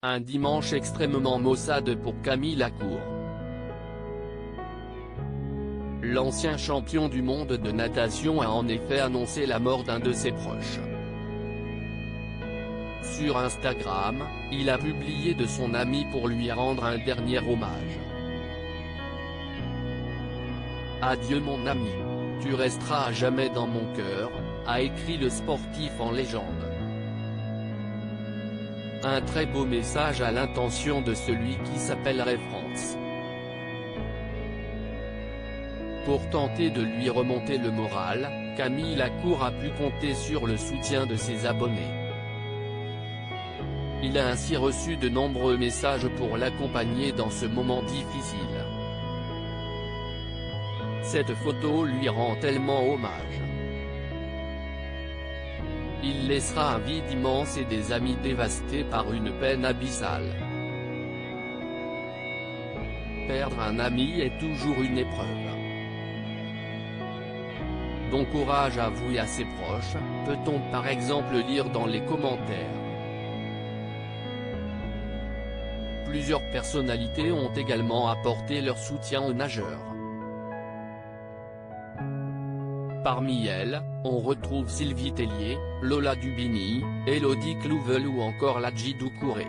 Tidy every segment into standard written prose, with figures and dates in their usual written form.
Un dimanche extrêmement maussade pour Camille Lacour. L'ancien champion du monde de natation a en effet annoncé la mort d'un de ses proches. Sur Instagram, il a publié de son ami pour lui rendre un dernier hommage. Adieu mon ami. Tu resteras à jamais dans mon cœur, a écrit le sportif en légende. Un très beau message à l'intention de celui qui s'appellerait France. Pour tenter de lui remonter le moral, Camille Lacour a pu compter sur le soutien de ses abonnés. Il a ainsi reçu de nombreux messages pour l'accompagner dans ce moment difficile. Cette photo lui rend tellement hommage. Il laissera un vide immense et des amis dévastés par une peine abyssale. Perdre un ami est toujours une épreuve. Bon courage à vous et à ses proches, peut-on par exemple lire dans les commentaires. Plusieurs personnalités ont également apporté leur soutien aux nageurs. Parmi elles, on retrouve Sylvie Tellier, Lola Dubini, Elodie Clouvel ou encore Ladji Doucouré.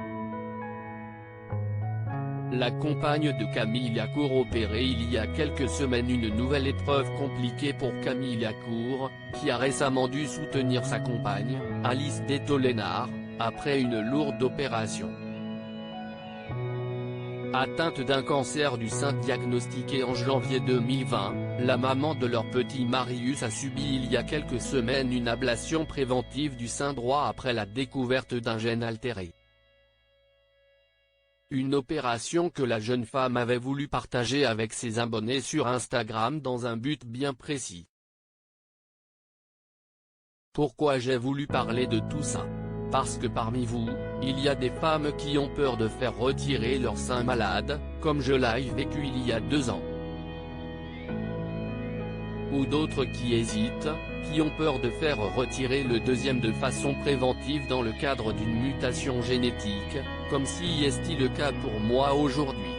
La compagne de Camille Lacour opérée il y a quelques semaines une nouvelle épreuve compliquée pour Camille Lacour, qui a récemment dû soutenir sa compagne, Alice Detollenard, après une lourde opération. Atteinte d'un cancer du sein diagnostiqué en janvier 2020, la maman de leur petit Marius a subi il y a quelques semaines une ablation préventive du sein droit après la découverte d'un gène altéré. Une opération que la jeune femme avait voulu partager avec ses abonnés sur Instagram dans un but bien précis. Pourquoi j'ai voulu parler de tout ça? Parce que parmi vous, il y a des femmes qui ont peur de faire retirer leur sein malade, comme je l'ai vécu il y a 2 ans. Ou d'autres qui hésitent, qui ont peur de faire retirer le deuxième de façon préventive dans le cadre d'une mutation génétique, comme si est le cas pour moi aujourd'hui.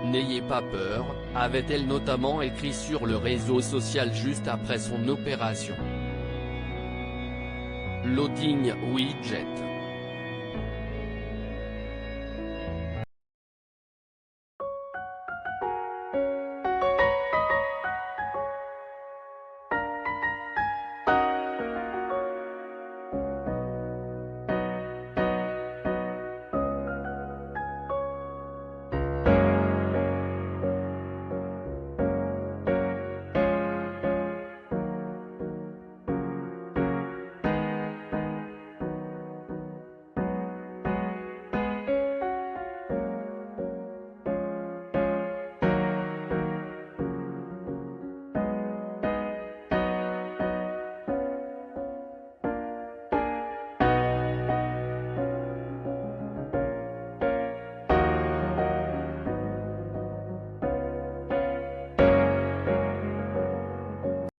N'ayez pas peur, avait-elle notamment écrit sur le réseau social juste après son opération. Loading widget.